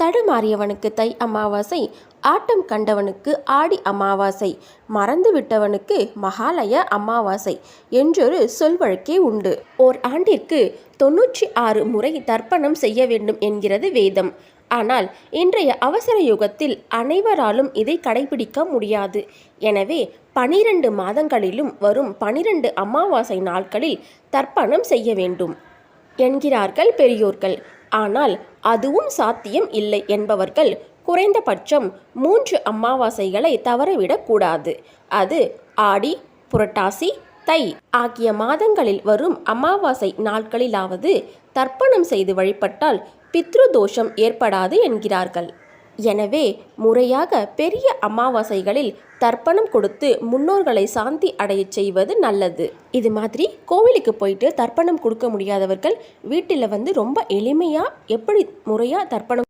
தடுமாறியவனுக்கு தை அமாவாசை, ஆட்டம் கண்டவனுக்கு ஆடி அமாவாசை, மறந்து விட்டவனுக்கு மகாலய அமாவாசை என்றொரு சொல்வழக்கே உண்டு. ஓர் ஆண்டிற்கு 96 முறை தர்ப்பணம் செய்ய வேண்டும் என்கிறது வேதம். ஆனால் இன்றைய அவசர யுகத்தில் அனைவராலும் இதை கடைபிடிக்க முடியாது. எனவே 12 மாதங்களிலும் வரும் 12 அமாவாசை நாட்களில் தர்ப்பணம் செய்ய வேண்டும் என்கிறார்கள் பெரியோர்கள். ஆனால் அதுவும் சாத்தியம் இல்லை என்பவர்கள் குறைந்தபட்சம் 3 அமாவாசைகளை தவறவிடக்கூடாது. அது ஆடி, புரட்டாசி, தை ஆகிய மாதங்களில் வரும் அமாவாசை நாட்களிலாவது தர்ப்பணம் செய்து வழிபட்டால் பித்ரு தோஷம் ஏற்படாது என்கிறார்கள். எனவே முறையாக பெரிய அமாவாசைகளில் தர்ப்பணம் கொடுத்து முன்னோர்களை சாந்தி அடைய செய்வது நல்லது. இது மாதிரி கோவிலுக்கு போயிட்டு தர்ப்பணம் கொடுக்க முடியாதவர்கள் வீட்டில் ரொம்ப எளிமையாக எப்படி முறையாக தர்ப்பணம்